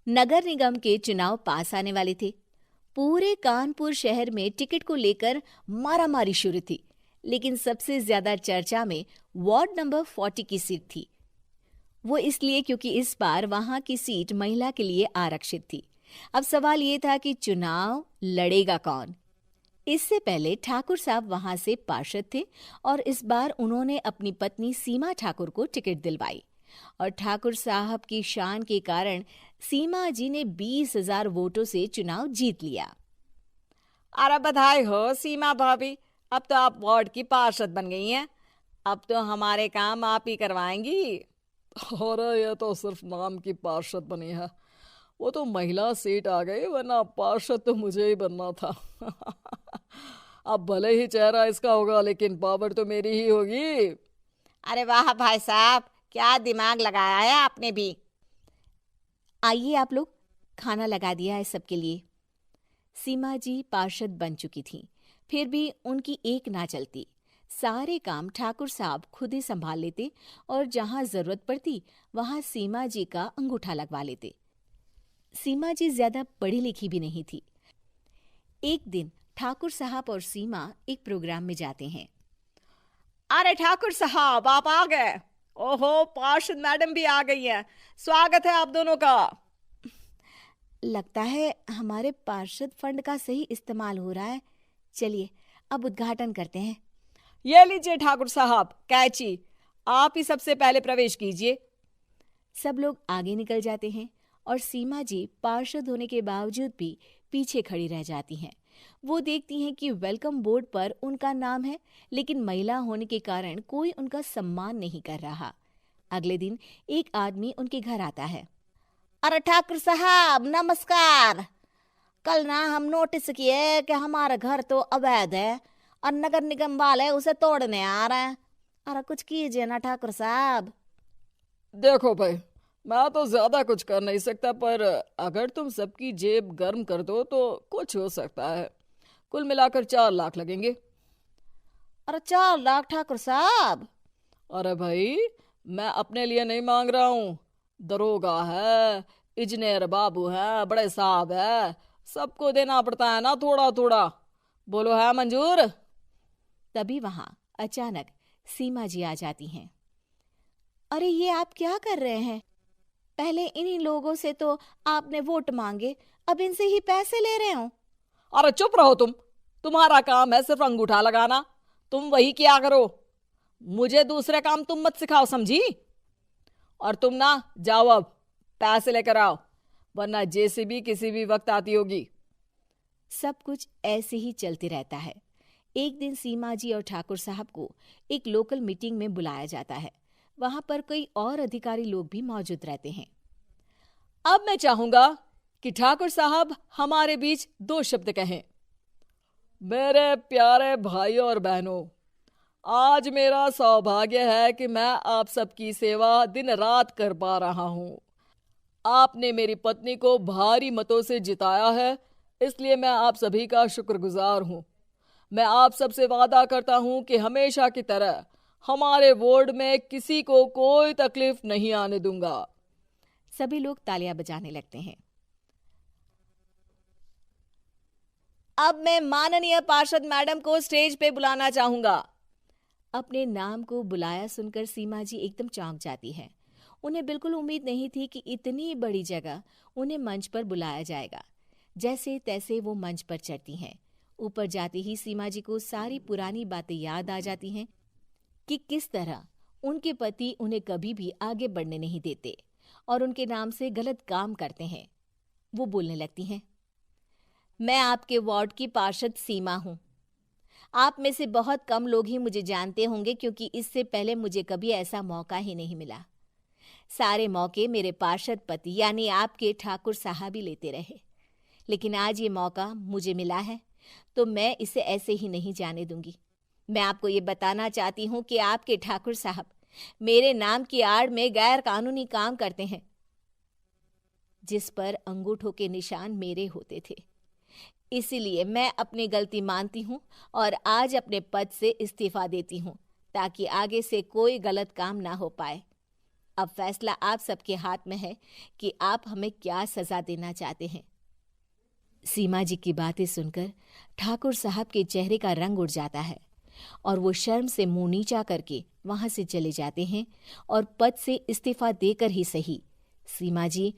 नगर निगम के चुनाव पास आने वाले थे। पूरे कानपुर शहर में टिकट को लेकर मारामारी शुरू थी, लेकिन सबसे ज्यादा चर्चा में वार्ड नंबर 40 की सीट थी। वो इसलिए क्योंकि इस बार वहां की सीट महिला के लिए आरक्षित थी। अब सवाल ये था कि चुनाव लड़ेगा कौन। इससे पहले ठाकुर साहब वहां से पार्षद थे और इस बार उन्होंने अपनी पत्नी सीमा ठाकुर को टिकट दिलवाई और ठाकुर साहब की शान के कारण सीमा जी ने 20,000 वोटों से चुनाव जीत लिया। अरे बधाई हो सीमा भाभी, अब तो आप वार्ड की पार्षद बन गई हैं। अब तो हमारे काम आप ही करवाएंगी। अरे ये तो सिर्फ नाम की पार्षद बनी है, वो तो महिला सीट आ गई, वरना पार्षद तो मुझे ही बनना था। अब भले ही चेहरा इसका होगा, लेकिन पावर तो मेरी ही होगी। अरे वाह भाई साहब, क्या दिमाग लगाया है आपने भी। आइए आप लोग, खाना लगा दिया है सबके लिए। सीमा जी पार्षद बन चुकी थीं, फिर भी उनकी एक ना चलती। सारे काम ठाकुर साहब खुद ही संभाल लेते और जहां जरूरत पड़ती वहां सीमा जी का अंगूठा लगवा लेते। सीमा जी ज्यादा पढ़ी लिखी भी नहीं थी। एक दिन ठाकुर साहब और सीमा एक प्रोग्राम में जाते हैं। अरे ठाकुर साहब, आप आ गए। ओहो, पार्षद मैडम भी आ गई हैं। स्वागत है आप दोनों का। लगता है हमारे पार्षद फंड का सही इस्तेमाल हो रहा है। चलिए अब उद्घाटन करते हैं। ये लीजिए ठाकुर साहब कैची, आप ही सबसे पहले प्रवेश कीजिए। सब लोग आगे निकल जाते हैं और सीमा जी पार्षद होने के बावजूद भी पीछे खड़ी रह जाती हैं। वो देखती हैं कि वेलकम बोर्ड पर उनका नाम है, लेकिन महिला होने के कारण कोई उनका सम्मान नहीं कर रहा। अगले दिन एक आदमी उनके घर आता है। अरे ठाकुर साहब नमस्कार। कल ना हम नोटिस किए कि हमारा घर तो अवैध है और नगर निगम वाले उसे तोड़ने आ रहे हैं। अरे कुछ कीजिए ना ठाकुर साहब। देखो भाई, मैं तो ज्यादा कुछ कर नहीं सकता, पर अगर तुम सबकी जेब गर्म कर दो तो कुछ हो सकता है। कुल मिलाकर 4 लाख लगेंगे। अरे 4 लाख ठाकुर साहब? अरे भाई, मैं अपने लिए नहीं मांग रहा हूँ। दरोगा है, इंजीनियर बाबू है, बड़े साहब है, सबको देना पड़ता है ना थोड़ा थोड़ा। बोलो है मंजूर? तभी वहां अचानक सीमा जी आ जाती हैं। अरे ये आप क्या कर रहे हैं? पहले इन्हीं लोगों से तो आपने वोट मांगे, अब इनसे ही पैसे ले रहे हो। अरे चुप रहो तुम। तुम्हारा काम है सिर्फ अंगूठा लगाना, तुम वही किया करो। मुझे दूसरे काम तुम मत सिखाओ, समझी? और तुम ना जाओ, अब पैसे लेकर आओ, वरना जेसीबी किसी भी वक्त आती होगी। सब कुछ ऐसे ही चलते रहता है। एक दिन सीमा जी और ठाकुर साहब को एक लोकल मीटिंग में बुलाया जाता है। वहां पर कई और अधिकारी लोग भी मौजूद रहते हैं। अब मैं चाहूंगा कि ठाकुर साहब हमारे बीच 2 शब्द कहें। मेरे प्यारे भाइयों और बहनों, आज मेरा सौभाग्य है कि मैं आप सबकी सेवा दिन रात कर पा रहा हूं। आपने मेरी पत्नी को भारी मतों से जिताया है, इसलिए मैं आप सभी का शुक्रगुजार हूं। मैं आप सबसे वादा करता हूं कि हमेशा की तरह हमारे वार्ड में किसी को कोई तकलीफ नहीं आने दूंगा। सभी लोग तालियां बजाने लगते हैं। अब मैं माननीय पार्षद मैडम को स्टेज पे बुलाना चाहूंगा। अपने नाम को बुलाया सुनकर सीमा जी एकदम चौंक जाती है। उन्हें बिल्कुल उम्मीद नहीं थी कि इतनी बड़ी जगह उन्हें मंच पर बुलाया जाएगा। जैसे तैसे वो मंच पर चढ़ती हैं। ऊपर जाते ही सीमा जी को सारी पुरानी बातें याद आ जाती हैं कि किस तरह उनके पति उन्हें कभी भी आगे बढ़ने नहीं देते और उनके नाम से गलत काम करते हैं। वो बोलने लगती हैं। मैं आपके वार्ड की पार्षद सीमा हूं। आप में से बहुत कम लोग ही मुझे जानते होंगे, क्योंकि इससे पहले मुझे कभी ऐसा मौका ही नहीं मिला। सारे मौके मेरे पार्षद पति यानी आपके ठाकुर साहब ही लेते रहे, लेकिन आज ये मौका मुझे मिला है तो मैं इसे ऐसे ही नहीं जाने दूंगी। मैं आपको ये बताना चाहती हूँ कि आपके ठाकुर साहब मेरे नाम की आड़ में गैर कानूनी काम करते हैं, जिस पर अंगूठों के निशान मेरे होते थे। इसीलिए मैं अपनी गलती मानती हूँ और आज अपने पद से इस्तीफा देती हूँ, ताकि आगे से कोई गलत काम ना हो पाए। अब फैसला आप सबके हाथ में है कि आप हमें क्या सजा देना चाहते हैं। सीमा जी की बातें सुनकर ठाकुर साहब के चेहरे का रंग उड़ जाता है और वो शर्म से मुंह नीचा करके वहां से चले जाते हैं और पद से इस्तीफा देकर ही सही सीमा जी